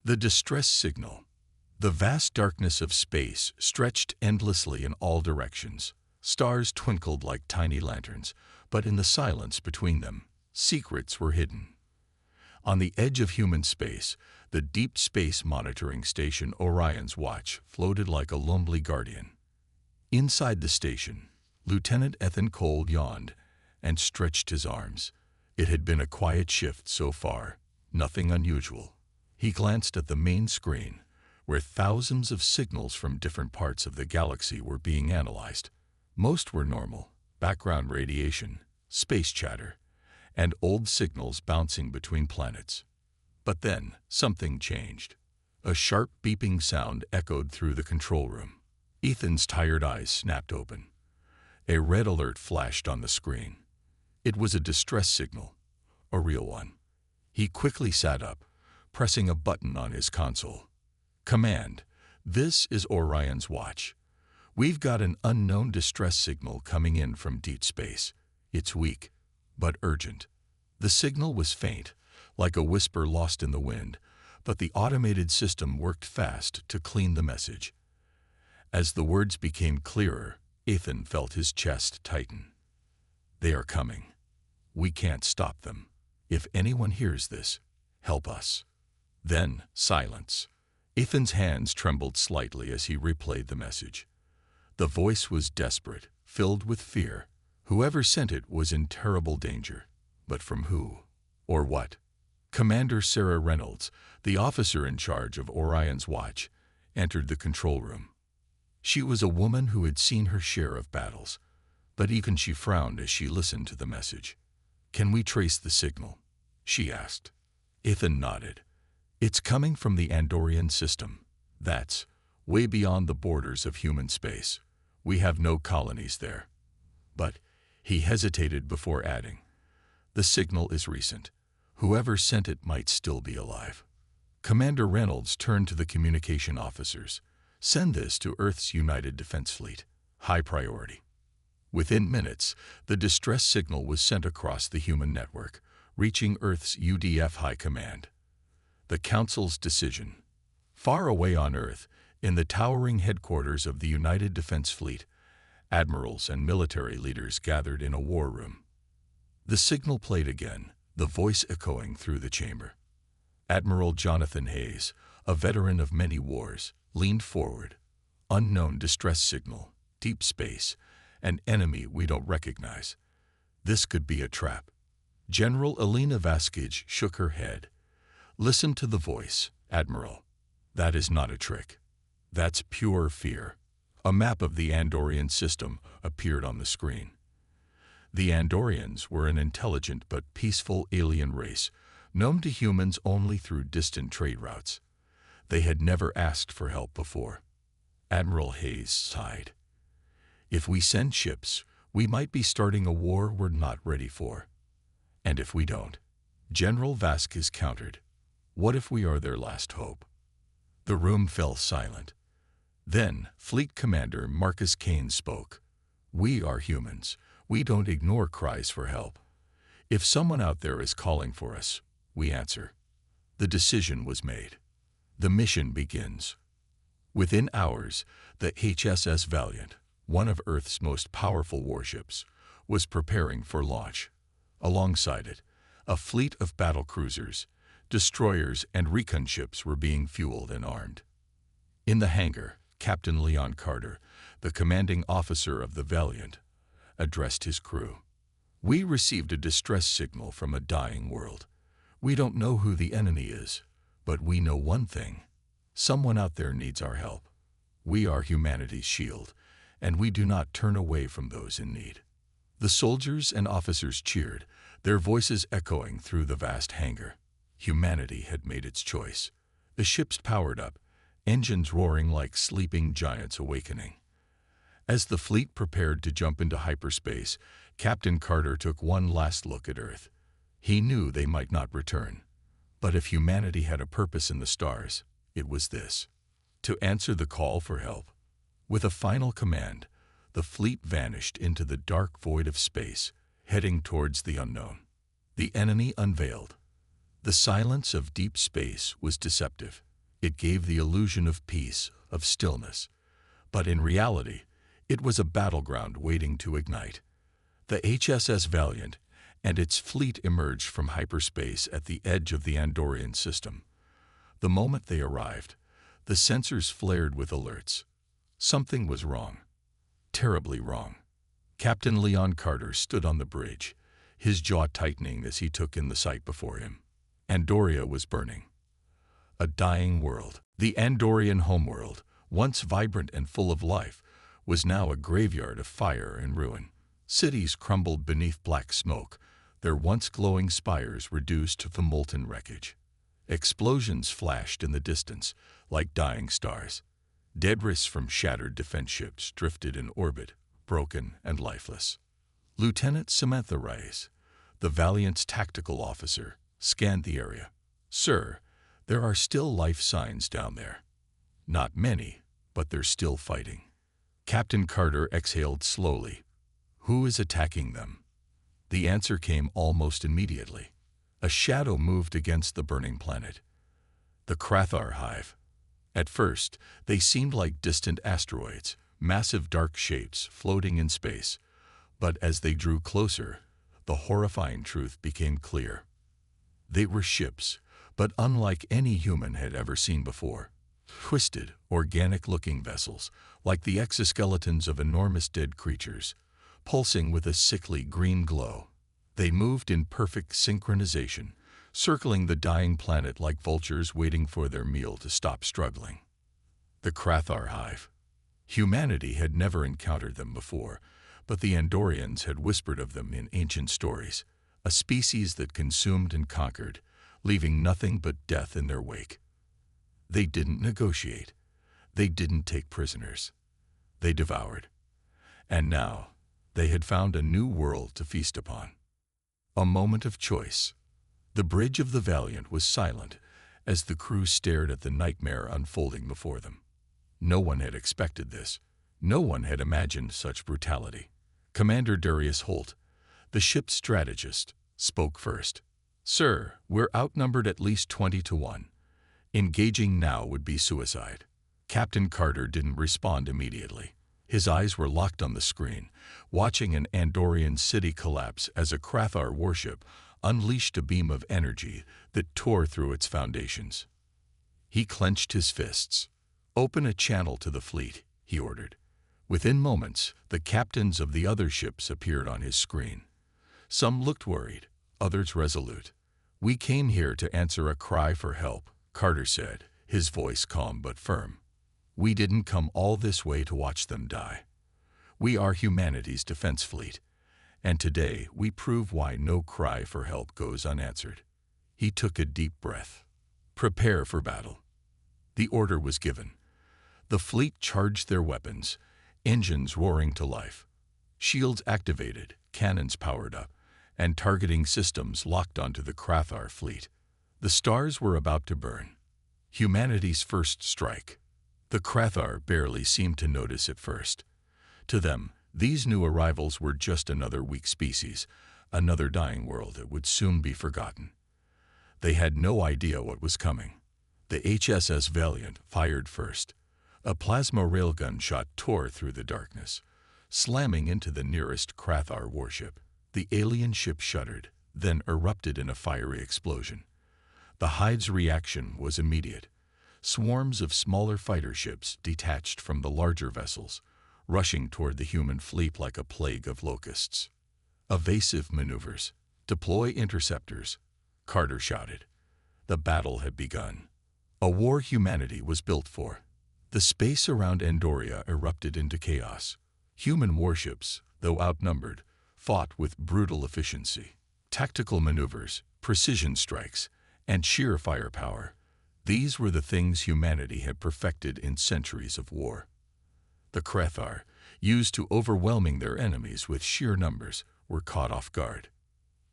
The distress signal. The vast darkness of space stretched endlessly in all directions. Stars twinkled like tiny lanterns, but in the silence between them, secrets were hidden. On the edge of human space, the Deep Space Monitoring Station Orion's Watch floated like a lonely guardian. Inside the station, Lieutenant Ethan Cole yawned and stretched his arms. It had been a quiet shift so far, nothing unusual. He glanced at the main screen, where thousands of signals from different parts of the galaxy were being analyzed. Most were normal: background radiation, space chatter, and old signals bouncing between planets. But then, something changed. A sharp beeping sound echoed through the control room. Ethan's tired eyes snapped open. A red alert flashed on the screen. It was a distress signal, a real one. He quickly sat up, pressing a button on his console. Command, this is Orion's Watch. We've got an unknown distress signal coming in from deep space. It's weak, but urgent. The signal was faint, like a whisper lost in the wind, but the automated system worked fast to clean the message. As the words became clearer, Ethan felt his chest tighten. They are coming. We can't stop them. If anyone hears this, help us. Then, silence. Ethan's hands trembled slightly as he replayed the message. The voice was desperate, filled with fear. Whoever sent it was in terrible danger. But from who? Or what? Commander Sarah Reynolds, the officer in charge of Orion's Watch, entered the control room. She was a woman who had seen her share of battles, but even she frowned as she listened to the message. "Can we trace the signal?" she asked. Ethan nodded. "It's coming from the Andorian system. That's way beyond the borders of human space. We have no colonies there." But he hesitated before adding, "The signal is recent. Whoever sent it might still be alive." Commander Reynolds turned to the communication officers. "Send this to Earth's United Defense Fleet. High priority." Within minutes, the distress signal was sent across the human network, reaching Earth's UDF High Command. The Council's decision. Far away on Earth, in the towering headquarters of the United Defense Fleet, admirals and military leaders gathered in a war room. The signal played again, the voice echoing through the chamber. Admiral Jonathan Hayes, a veteran of many wars, leaned forward. "Unknown distress signal, deep space, an enemy we don't recognize. This could be a trap." General Elena Vasquez shook her head. "Listen to the voice, Admiral. That is not a trick. That's pure fear." A map of the Andorian system appeared on the screen. The Andorians were an intelligent but peaceful alien race, known to humans only through distant trade routes. They had never asked for help before. Admiral Hayes sighed. "If we send ships, we might be starting a war we're not ready for. And if we don't," General Vasquez countered, "what if we are their last hope?" The room fell silent. Then Fleet Commander Marcus Kane spoke. "We are humans. We don't ignore cries for help. If someone out there is calling for us, we answer." The decision was made. The mission begins. Within hours, the HSS Valiant, one of Earth's most powerful warships, was preparing for launch. Alongside it, a fleet of battle cruisers, destroyers, and recon ships were being fueled and armed. In the hangar, Captain Leon Carter, the commanding officer of the Valiant, addressed his crew. "We received a distress signal from a dying world. We don't know who the enemy is, but we know one thing. Someone out there needs our help. We are humanity's shield, and we do not turn away from those in need." The soldiers and officers cheered, their voices echoing through the vast hangar. Humanity had made its choice. The ships powered up, engines roaring like sleeping giants awakening. As the fleet prepared to jump into hyperspace, Captain Carter took one last look at Earth. He knew they might not return. But if humanity had a purpose in the stars, it was this: to answer the call for help. With a final command, the fleet vanished into the dark void of space, heading towards the unknown. The enemy unveiled. The silence of deep space was deceptive. It gave the illusion of peace, of stillness. But in reality, it was a battleground waiting to ignite. The HSS Valiant and its fleet emerged from hyperspace at the edge of the Andorian system. The moment they arrived, the sensors flared with alerts. Something was wrong. Terribly wrong. Captain Leon Carter stood on the bridge, his jaw tightening as he took in the sight before him. Andoria was burning. A dying world. The Andorian homeworld, once vibrant and full of life, was now a graveyard of fire and ruin. Cities crumbled beneath black smoke, their once glowing spires reduced to molten wreckage. Explosions flashed in the distance, like dying stars. Debris from shattered defense ships drifted in orbit, broken and lifeless. Lieutenant Samantha Rice, the Valiant's tactical officer, scanned the area. "Sir, there are still life signs down there. Not many, but they're still fighting." Captain Carter exhaled slowly. "Who is attacking them?" The answer came almost immediately. A shadow moved against the burning planet. The Krathar hive. At first, they seemed like distant asteroids, massive dark shapes floating in space. But as they drew closer, the horrifying truth became clear. They were ships, but unlike any human had ever seen before. Twisted, organic-looking vessels, like the exoskeletons of enormous dead creatures, pulsing with a sickly green glow. They moved in perfect synchronization, circling the dying planet like vultures waiting for their meal to stop struggling. The Krathar hive. Humanity had never encountered them before, but the Andorians had whispered of them in ancient stories, a species that consumed and conquered, leaving nothing but death in their wake. They didn't negotiate. They didn't take prisoners. They devoured. And now, they had found a new world to feast upon. A moment of choice. The bridge of the Valiant was silent as the crew stared at the nightmare unfolding before them. No one had expected this. No one had imagined such brutality. Commander Darius Holt, the ship's strategist, spoke first. "Sir, we're outnumbered at least 20 to 1. Engaging now would be suicide." Captain Carter didn't respond immediately. His eyes were locked on the screen, watching an Andorian city collapse as a Krathar warship unleashed a beam of energy that tore through its foundations. He clenched his fists. "Open a channel to the fleet," he ordered. Within moments, the captains of the other ships appeared on his screen. Some looked worried, others resolute. "We came here to answer a cry for help," Carter said, his voice calm but firm. "We didn't come all this way to watch them die. We are humanity's defense fleet, and today we prove why no cry for help goes unanswered." He took a deep breath. "Prepare for battle." The order was given. The fleet charged their weapons, engines roaring to life. Shields activated, cannons powered up, and targeting systems locked onto the Krathar fleet. The stars were about to burn. Humanity's first strike. The Krathar barely seemed to notice at first. To them, these new arrivals were just another weak species, another dying world that would soon be forgotten. They had no idea what was coming. The HSS Valiant fired first. A plasma railgun shot tore through the darkness, slamming into the nearest Krathar warship. The alien ship shuddered, then erupted in a fiery explosion. The hive's reaction was immediate. Swarms of smaller fighter ships detached from the larger vessels, rushing toward the human fleet like a plague of locusts. "Evasive maneuvers. Deploy interceptors," Carter shouted. The battle had begun. A war humanity was built for. The space around Andoria erupted into chaos. Human warships, though outnumbered, fought with brutal efficiency. Tactical maneuvers, precision strikes, and sheer firepower. These were the things humanity had perfected in centuries of war. The Krathar, used to overwhelming their enemies with sheer numbers, were caught off guard.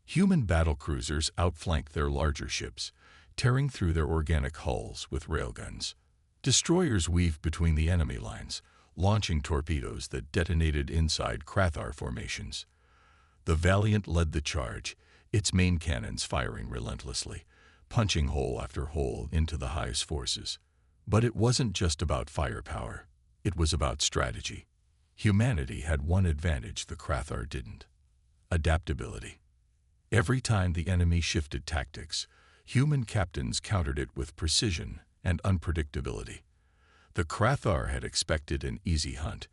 Human battlecruisers outflanked their larger ships, tearing through their organic hulls with railguns. Destroyers weaved between the enemy lines, launching torpedoes that detonated inside Krathar formations. The Valiant led the charge, its main cannons firing relentlessly, punching hole after hole into the hive's forces. But it wasn't just about firepower. It was about strategy. Humanity had one advantage the Krathar didn't: adaptability. Every time the enemy shifted tactics, human captains countered it with precision and unpredictability. The Krathar had expected an easy hunt.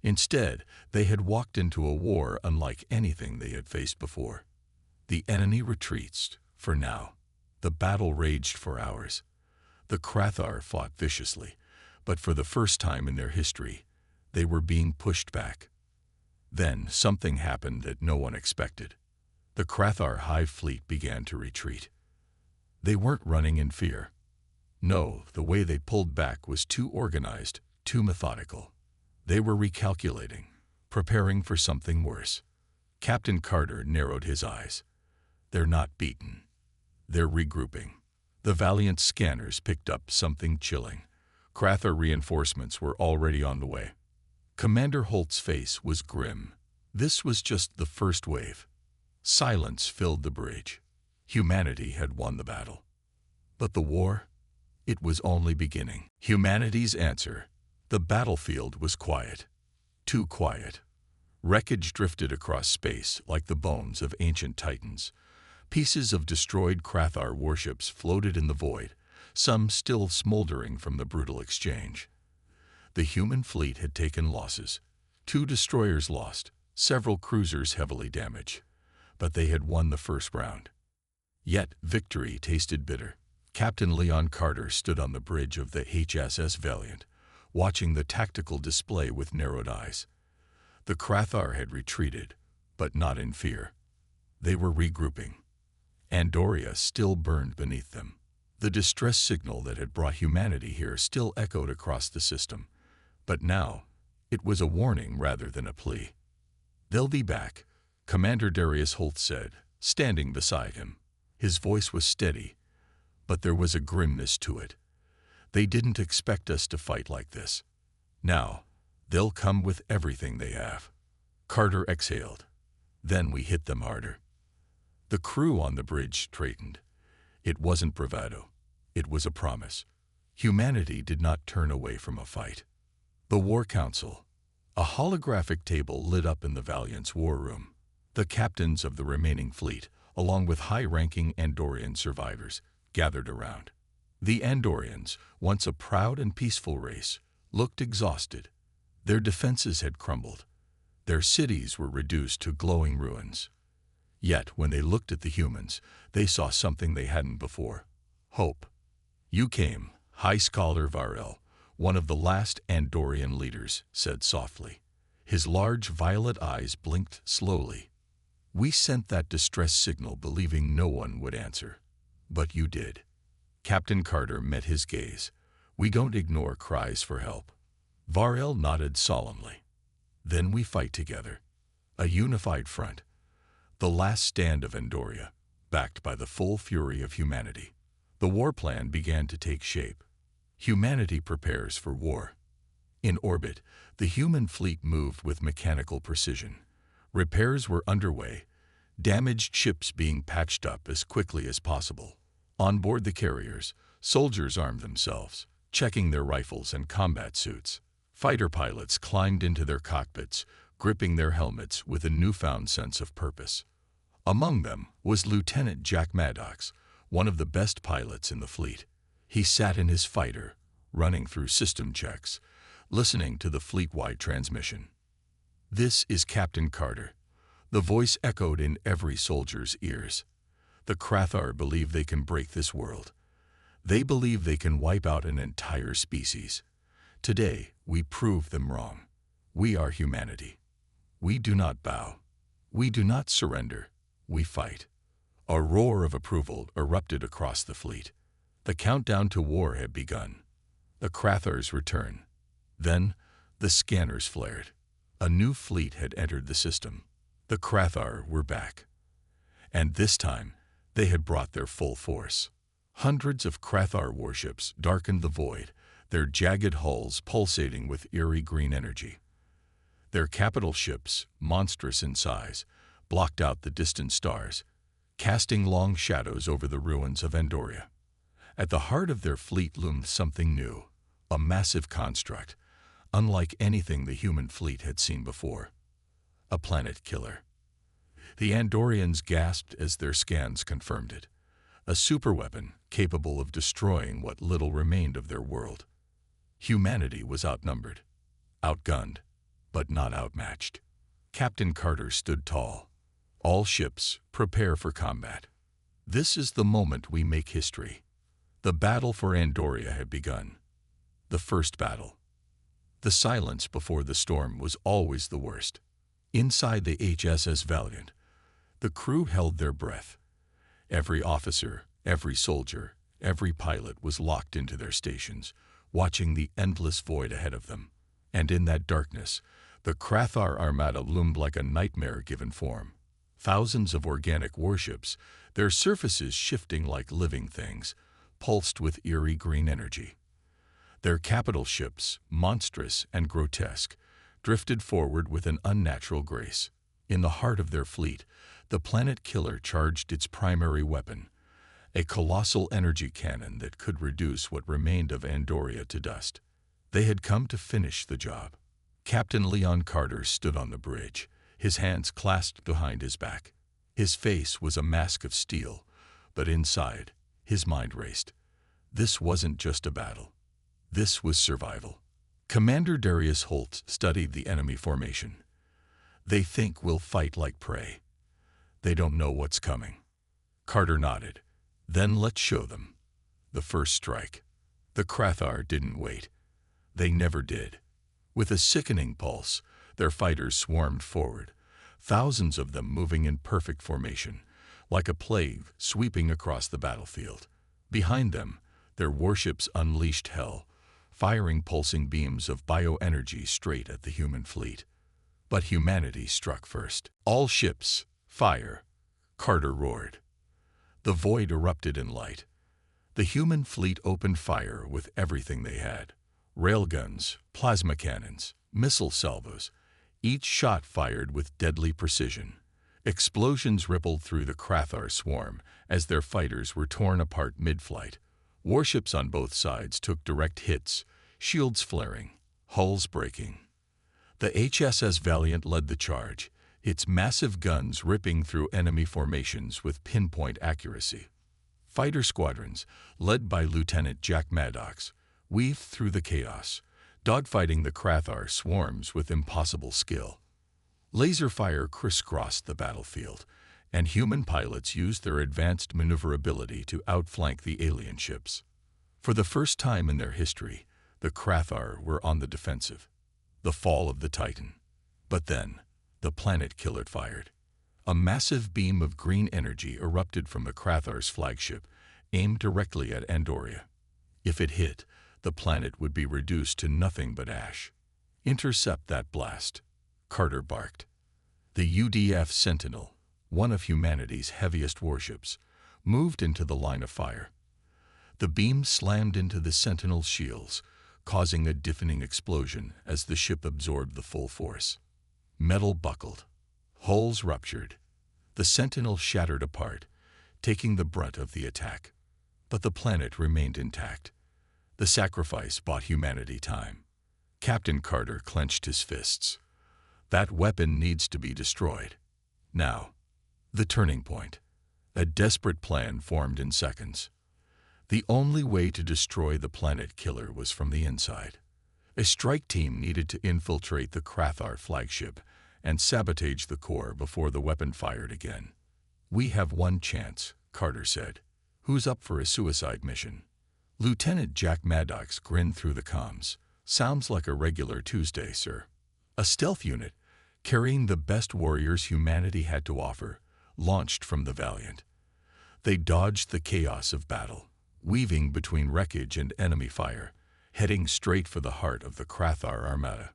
Instead, they had walked into a war unlike anything they had faced before. The enemy retreats, for now. The battle raged for hours. The Krathar fought viciously, but for the first time in their history, they were being pushed back. Then something happened that no one expected. The Krathar hive fleet began to retreat. They weren't running in fear. No, the way they pulled back was too organized, too methodical. They were recalculating, preparing for something worse. Captain Carter narrowed his eyes. They're not beaten. They're regrouping. The Valiant scanners picked up something chilling. Krathar reinforcements were already on the way. Commander Holt's face was grim. This was just the first wave. Silence filled the bridge. Humanity had won the battle. But the war? It was only beginning. Humanity's answer. The battlefield was quiet. Too quiet. Wreckage drifted across space like the bones of ancient titans. Pieces of destroyed Krathar warships floated in the void, some still smoldering from the brutal exchange. The human fleet had taken losses. 2 destroyers lost, several cruisers heavily damaged. But they had won the first round. Yet victory tasted bitter. Captain Leon Carter stood on the bridge of the HSS Valiant, watching the tactical display with narrowed eyes. The Krathar had retreated, but not in fear. They were regrouping. Andoria still burned beneath them. The distress signal that had brought humanity here still echoed across the system. But now, it was a warning rather than a plea. "They'll be back," Commander Darius Holt said, standing beside him. His voice was steady, but there was a grimness to it. "They didn't expect us to fight like this. Now, they'll come with everything they have." Carter exhaled. "Then we hit them harder." The crew on the bridge straightened. It wasn't bravado. It was a promise. Humanity did not turn away from a fight. The War Council. A holographic table lit up in the Valiant's war room. The captains of the remaining fleet, along with high-ranking Andorian survivors, gathered around. The Andorians, once a proud and peaceful race, looked exhausted. Their defenses had crumbled. Their cities were reduced to glowing ruins. Yet, when they looked at the humans, they saw something they hadn't before: hope. "You came," High Scholar Varel, one of the last Andorian leaders, said softly. His large violet eyes blinked slowly. "We sent that distress signal believing no one would answer. But you did." Captain Carter met his gaze. "We don't ignore cries for help." Varel nodded solemnly. "Then we fight together. A unified front. The last stand of Andoria, backed by the full fury of humanity." The war plan began to take shape. Humanity prepares for war. In orbit, the human fleet moved with mechanical precision. Repairs were underway, damaged ships being patched up as quickly as possible. On board the carriers, soldiers armed themselves, checking their rifles and combat suits. Fighter pilots climbed into their cockpits, gripping their helmets with a newfound sense of purpose. Among them was Lieutenant Jack Maddox, one of the best pilots in the fleet. He sat in his fighter, running through system checks, listening to the fleet-wide transmission. "This is Captain Carter." The voice echoed in every soldier's ears. "The Krathar believe they can break this world. They believe they can wipe out an entire species. Today, we prove them wrong. We are humanity. We do not bow. We do not surrender. We fight." A roar of approval erupted across the fleet. The countdown to war had begun. The Krathar's return. Then, the scanners flared. A new fleet had entered the system. The Krathar were back. And this time, they had brought their full force. Hundreds of Krathar warships darkened the void, their jagged hulls pulsating with eerie green energy. Their capital ships, monstrous in size, blocked out the distant stars, casting long shadows over the ruins of Andoria. At the heart of their fleet loomed something new, a massive construct, unlike anything the human fleet had seen before. A planet killer. The Andorians gasped as their scans confirmed it. A superweapon capable of destroying what little remained of their world. Humanity was outnumbered, outgunned, but not outmatched. Captain Carter stood tall. All ships, prepare for combat. This is the moment we make history. The battle for Andoria had begun. The first battle. The silence before the storm was always the worst. Inside the HSS Valiant, the crew held their breath. Every officer, every soldier, every pilot was locked into their stations, watching the endless void ahead of them. And in that darkness, the Krathar Armada loomed like a nightmare given form. Thousands of organic warships, their surfaces shifting like living things, pulsed with eerie green energy. Their capital ships, monstrous and grotesque, drifted forward with an unnatural grace. In the heart of their fleet, the planet killer charged its primary weapon, a colossal energy cannon that could reduce what remained of Andoria to dust. They had come to finish the job. Captain Leon Carter stood on the bridge, his hands clasped behind his back. His face was a mask of steel, but inside, his mind raced. This wasn't just a battle. This was survival. Commander Darius Holt studied the enemy formation. They think we'll fight like prey. They don't know what's coming. Carter nodded. Then let's show them. The first strike. The Krathar didn't wait. They never did. With a sickening pulse, their fighters swarmed forward, thousands of them moving in perfect formation, like a plague sweeping across the battlefield. Behind them, their warships unleashed hell, firing pulsing beams of bioenergy straight at the human fleet. But humanity struck first. All ships, fire, Carter roared. The void erupted in light. The human fleet opened fire with everything they had. Railguns, plasma cannons, missile salvos, each shot fired with deadly precision. Explosions rippled through the Krathar swarm as their fighters were torn apart mid-flight. Warships on both sides took direct hits, shields flaring, hulls breaking. The HSS Valiant led the charge, its massive guns ripping through enemy formations with pinpoint accuracy. Fighter squadrons, led by Lieutenant Jack Maddox, weaved through the chaos, dogfighting the Krathar swarms with impossible skill. Laser fire crisscrossed the battlefield, and human pilots used their advanced maneuverability to outflank the alien ships. For the first time in their history, the Krathar were on the defensive. The fall of the Titan. But then, the planet killer fired. A massive beam of green energy erupted from the Krathar's flagship, aimed directly at Andoria. If it hit, the planet would be reduced to nothing but ash. Intercept that blast, Carter barked. The UDF Sentinel, one of humanity's heaviest warships, moved into the line of fire. The beam slammed into the Sentinel's shields, causing a deafening explosion as the ship absorbed the full force. Metal buckled. Hulls ruptured. The Sentinel shattered apart, taking the brunt of the attack. But the planet remained intact. The sacrifice bought humanity time. Captain Carter clenched his fists. That weapon needs to be destroyed. Now. The turning point. A desperate plan formed in seconds. The only way to destroy the planet killer was from the inside. A strike team needed to infiltrate the Krathar flagship and sabotage the core before the weapon fired again. We have one chance, Carter said. Who's up for a suicide mission? Lieutenant Jack Maddox grinned through the comms. Sounds like a regular Tuesday, sir. A stealth unit, carrying the best warriors humanity had to offer, launched from the Valiant. They dodged the chaos of battle, weaving between wreckage and enemy fire, heading straight for the heart of the Krathar Armada.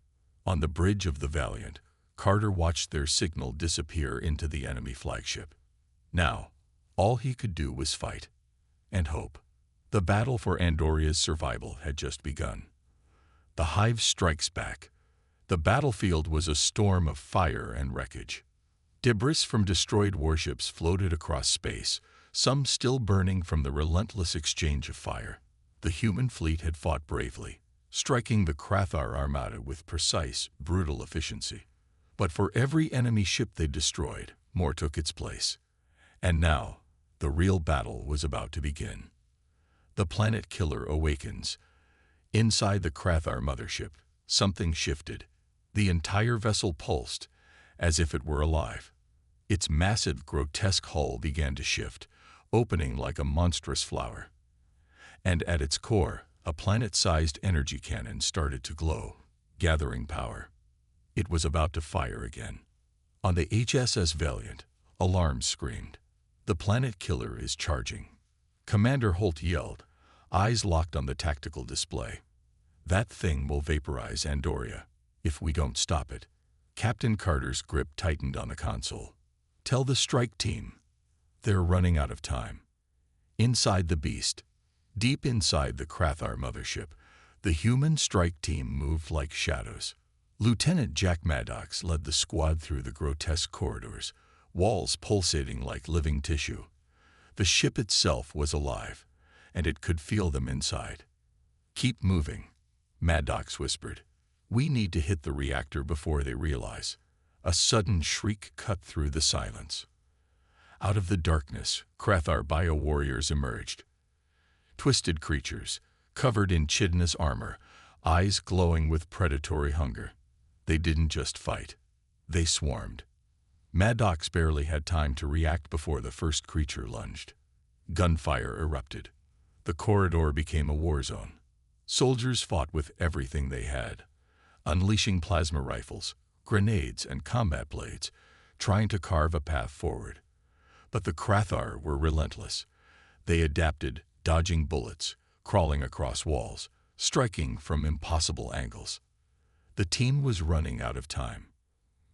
On the bridge of the Valiant, Carter watched their signal disappear into the enemy flagship. Now, all he could do was fight and hope. The battle for Andoria's survival had just begun. The Hive strikes back. The battlefield was a storm of fire and wreckage. Debris from destroyed warships floated across space, some still burning from the relentless exchange of fire. The human fleet had fought bravely, striking the Krathar armada with precise, brutal efficiency. But for every enemy ship they destroyed, more took its place. And now, the real battle was about to begin. The planet killer awakens. Inside the Krathar mothership, something shifted. The entire vessel pulsed, as if it were alive. Its massive, grotesque hull began to shift, opening like a monstrous flower. And at its core, a planet-sized energy cannon started to glow, gathering power. It was about to fire again. On the HSS Valiant, alarms screamed. The planet killer is charging. Commander Holt yelled, eyes locked on the tactical display. That thing will vaporize Andoria, if we don't stop it. Captain Carter's grip tightened on the console. Tell the strike team. They're running out of time. Inside the beast, deep inside the Krathar mothership, the human strike team moved like shadows. Lieutenant Jack Maddox led the squad through the grotesque corridors, walls pulsating like living tissue. The ship itself was alive, and it could feel them inside. Keep moving, Maddox whispered. We need to hit the reactor before they realize. A sudden shriek cut through the silence. Out of the darkness, Krathar bio-warriors emerged. Twisted creatures, covered in chitinous armor, eyes glowing with predatory hunger. They didn't just fight. They swarmed. Maddox barely had time to react before the first creature lunged. Gunfire erupted. The corridor became a war zone. Soldiers fought with everything they had, unleashing plasma rifles, grenades, and combat blades, trying to carve a path forward. But the Krathar were relentless. They adapted, dodging bullets, crawling across walls, striking from impossible angles. The team was running out of time.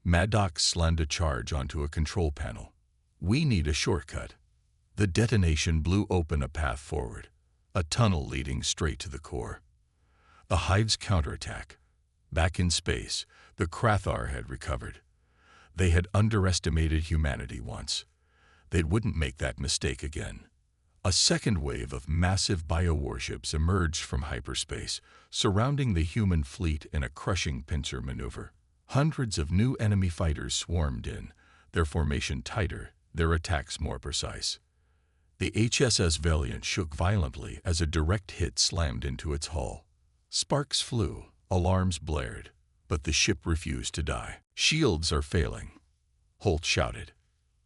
Maddox slammed a charge onto a control panel. We need a shortcut. The detonation blew open a path forward, a tunnel leading straight to the core. The Hive's counterattack. Back in space, the Krathar had recovered. They had underestimated humanity once. They wouldn't make that mistake again. A second wave of massive biowarships emerged from hyperspace, surrounding the human fleet in a crushing pincer maneuver. Hundreds of new enemy fighters swarmed in, their formation tighter, their attacks more precise. The HSS Valiant shook violently as a direct hit slammed into its hull. Sparks flew, alarms blared, but the ship refused to die. Shields are failing, Holt shouted.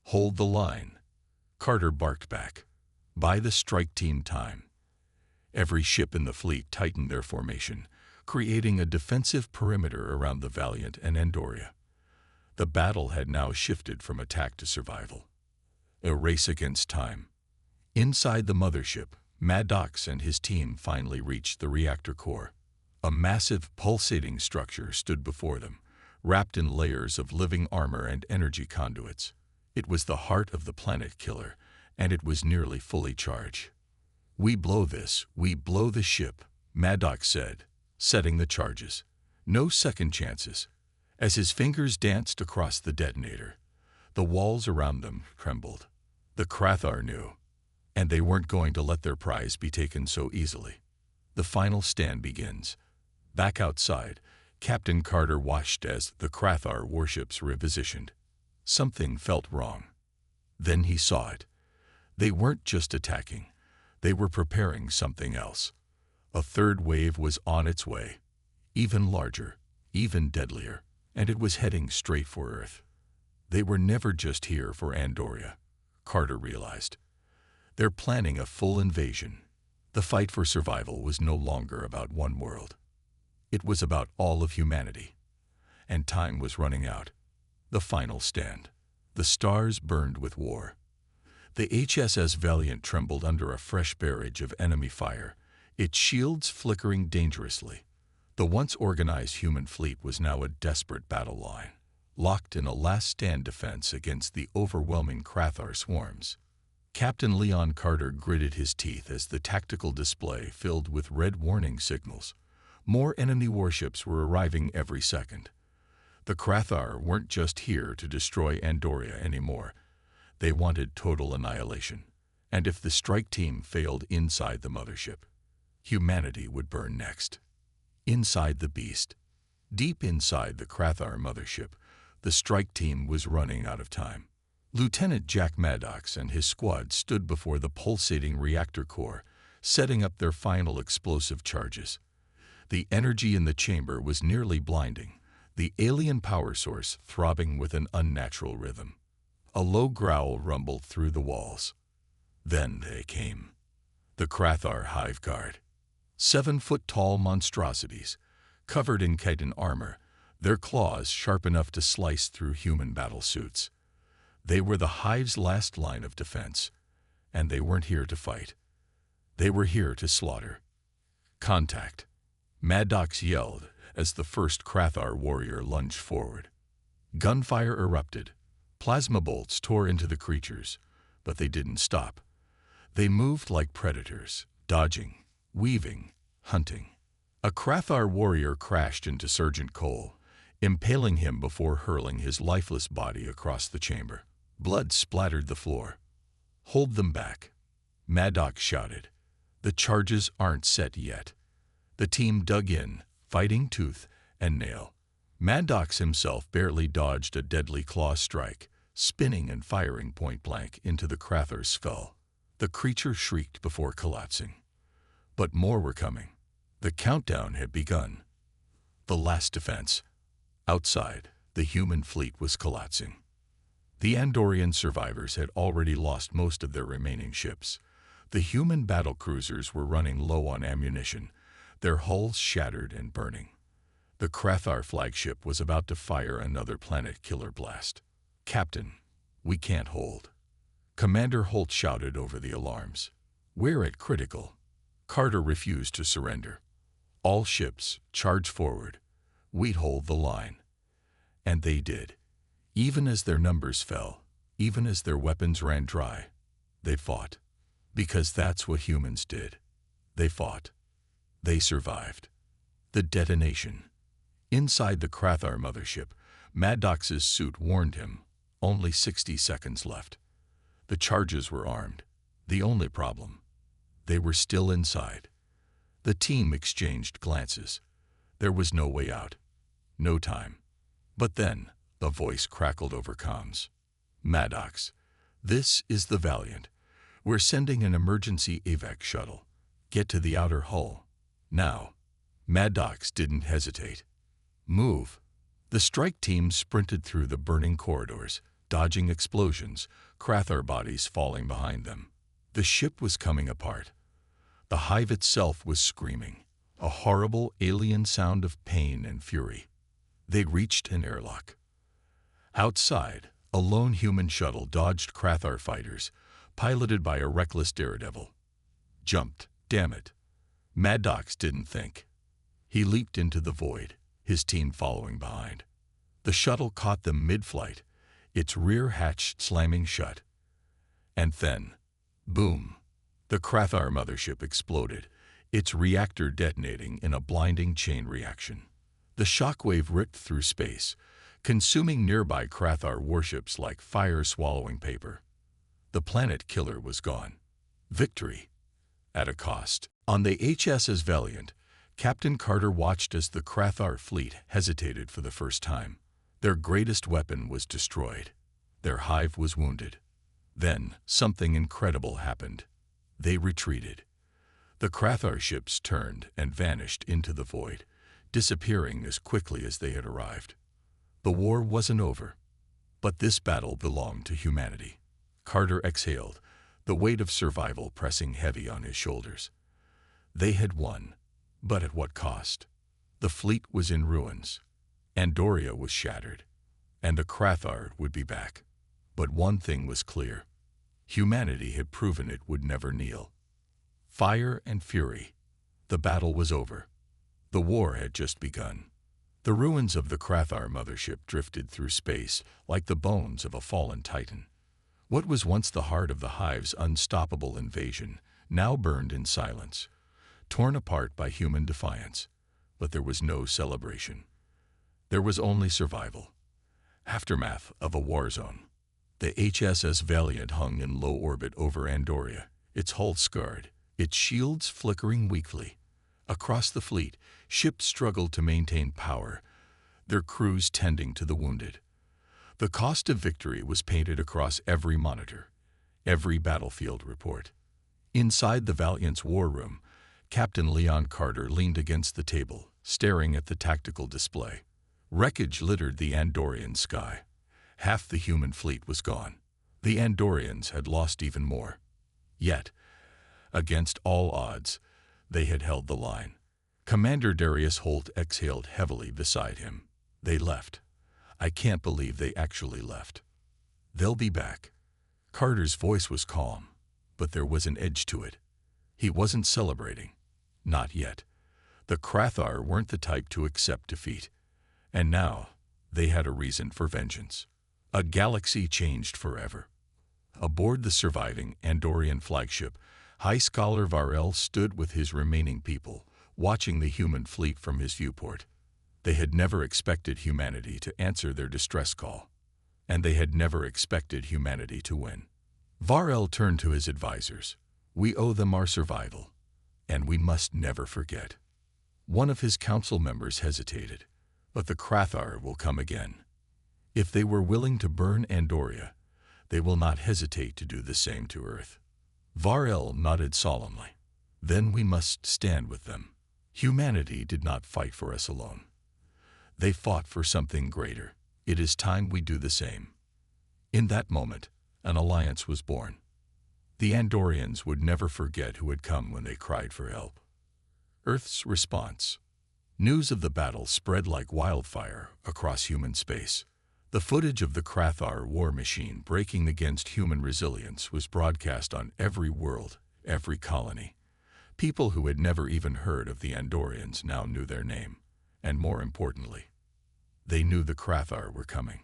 Hold the line. Carter barked back. Buy the strike team time. Every ship in the fleet tightened their formation, creating a defensive perimeter around the Valiant and Andoria. The battle had now shifted from attack to survival. A race against time. Inside the mothership, Maddox and his team finally reached the reactor core. A massive, pulsating structure stood before them, wrapped in layers of living armor and energy conduits. It was the heart of the planet killer, and it was nearly fully charged. We blow the ship, Maddox said, setting the charges. No second chances. As his fingers danced across the detonator, the walls around them trembled. The Krathar knew, and they weren't going to let their prize be taken so easily. The final stand begins. Back outside, Captain Carter watched as the Krathar warships repositioned. Something felt wrong. Then he saw it. They weren't just attacking. They were preparing something else. A third wave was on its way, even larger, even deadlier, and it was heading straight for Earth. They were never just here for Andoria, Carter realized. They're planning a full invasion. The fight for survival was no longer about one world. It was about all of humanity. And time was running out. The final stand. The stars burned with war. The HSS Valiant trembled under a fresh barrage of enemy fire, its shields flickering dangerously. The once organized human fleet was now a desperate battle line, locked in a last-stand defense against the overwhelming Krathar swarms. Captain Leon Carter gritted his teeth as the tactical display filled with red warning signals. More enemy warships were arriving every second. The Krathar weren't just here to destroy Andoria anymore. They wanted total annihilation. And if the strike team failed inside the mothership, humanity would burn next. Inside the beast, deep inside the Krathar mothership, the strike team was running out of time. Lieutenant Jack Maddox and his squad stood before the pulsating reactor core, setting up their final explosive charges. The energy in the chamber was nearly blinding, the alien power source throbbing with an unnatural rhythm. A low growl rumbled through the walls. Then they came. The Krathar Hive Guard. 7-foot-tall monstrosities, covered in chitin armor, their claws sharp enough to slice through human battlesuits. They were the Hive's last line of defense, and they weren't here to fight. They were here to slaughter. Contact, Maddox yelled as the first Krathar warrior lunged forward. Gunfire erupted. Plasma bolts tore into the creatures, but they didn't stop. They moved like predators, dodging, weaving, hunting. A Krathar warrior crashed into Sergeant Cole, impaling him before hurling his lifeless body across the chamber. Blood splattered the floor. "Hold them back," Maddox shouted. "The charges aren't set yet." The team dug in, fighting tooth and nail. Maddox himself barely dodged a deadly claw strike, spinning and firing point-blank into the Krathar's skull. The creature shrieked before collapsing. But more were coming. The countdown had begun. The last defense. Outside, the human fleet was collapsing. The Andorian survivors had already lost most of their remaining ships. The human battlecruisers were running low on ammunition, their hulls shattered and burning. The Krathar flagship was about to fire another planet-killer blast. "Captain, we can't hold." Commander Holt shouted over the alarms. "We're at critical." Carter refused to surrender. "All ships, charge forward. We'd hold the line." And they did. Even as their numbers fell, even as their weapons ran dry, they fought. Because that's what humans did. They fought. They survived. The detonation. Inside the Krathar mothership, Maddox's suit warned him. Only 60 seconds left. The charges were armed. The only problem. They were still inside. The team exchanged glances. There was no way out. No time. But then, the voice crackled over comms. "Maddox, this is the Valiant. We're sending an emergency evac shuttle. Get to the outer hull. Now." Maddox didn't hesitate. "Move." The strike team sprinted through the burning corridors, dodging explosions, Krathar bodies falling behind them. The ship was coming apart. The Hive itself was screaming, a horrible alien sound of pain and fury. They'd reached an airlock. Outside, a lone human shuttle dodged Krathar fighters, piloted by a reckless daredevil. Jumped, damn it. Maddox didn't think. He leaped into the void, his team following behind. The shuttle caught them mid-flight, its rear hatch slamming shut. And then, boom, the Krathar mothership exploded, its reactor detonating in a blinding chain reaction. The shockwave ripped through space, consuming nearby Krathar warships like fire-swallowing paper. The planet killer was gone. Victory. At a cost. On the HSS Valiant, Captain Carter watched as the Krathar fleet hesitated for the first time. Their greatest weapon was destroyed. Their hive was wounded. Then, something incredible happened. They retreated. The Krathar ships turned and vanished into the void, disappearing as quickly as they had arrived. The war wasn't over, but this battle belonged to humanity. Carter exhaled, the weight of survival pressing heavy on his shoulders. They had won, but at what cost? The fleet was in ruins. Andoria was shattered, and the Krathar would be back. But one thing was clear. Humanity had proven it would never kneel. Fire and fury. The battle was over. The war had just begun. The ruins of the Krathar mothership drifted through space like the bones of a fallen titan. What was once the heart of the Hive's unstoppable invasion now burned in silence, torn apart by human defiance. But there was no celebration. There was only survival. Aftermath of a war zone. The HSS Valiant hung in low orbit over Andoria, its hull scarred, its shields flickering weakly. Across the fleet, ships struggled to maintain power, their crews tending to the wounded. The cost of victory was painted across every monitor, every battlefield report. Inside the Valiant's war room, Captain Leon Carter leaned against the table, staring at the tactical display. Wreckage littered the Andorian sky. Half the human fleet was gone. The Andorians had lost even more. Yet, against all odds, they had held the line. Commander Darius Holt exhaled heavily beside him. They left. I can't believe they actually left. They'll be back. Carter's voice was calm, but there was an edge to it. He wasn't celebrating. Not yet. The Krathar weren't the type to accept defeat. And now, they had a reason for vengeance. A galaxy changed forever. Aboard the surviving Andorian flagship, High Scholar Varel stood with his remaining people, watching the human fleet from his viewport. They had never expected humanity to answer their distress call, and they had never expected humanity to win. Varel turned to his advisors. We owe them our survival, and we must never forget. One of his council members hesitated, but the Krathar will come again. If they were willing to burn Andoria, they will not hesitate to do the same to Earth. Varel nodded solemnly. Then we must stand with them. Humanity did not fight for us alone. They fought for something greater. It is time we do the same. In that moment, an alliance was born. The Andorians would never forget who had come when they cried for help. Earth's response. News of the battle spread like wildfire across human space. The footage of the Krathar war machine breaking against human resilience was broadcast on every world, every colony. People who had never even heard of the Andorians now knew their name, and more importantly, they knew the Krathar were coming.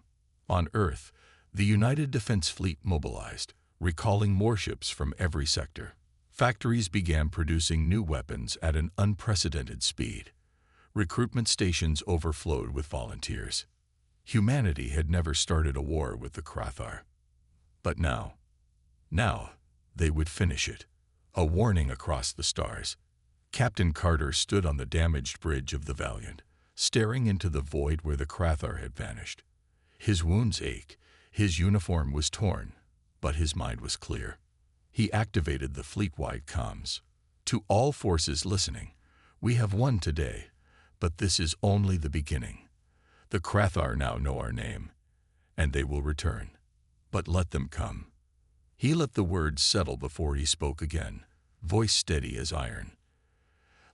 On Earth, the United Defense Fleet mobilized, recalling warships from every sector. Factories began producing new weapons at an unprecedented speed. Recruitment stations overflowed with volunteers. Humanity had never started a war with the Krathar. But now, they would finish it. A warning across the stars. Captain Carter stood on the damaged bridge of the Valiant, staring into the void where the Krathar had vanished. His wounds ached, his uniform was torn, but his mind was clear. He activated the fleet-wide comms. To all forces listening, we have won today, but this is only the beginning. The Krathar now know our name, and they will return. But let them come. He let the words settle before he spoke again, voice steady as iron.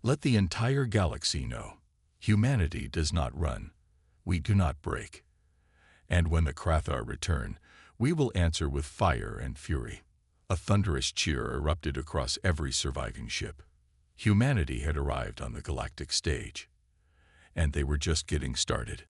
Let the entire galaxy know. Humanity does not run. We do not break. And when the Krathar return, we will answer with fire and fury. A thunderous cheer erupted across every surviving ship. Humanity had arrived on the galactic stage, and they were just getting started.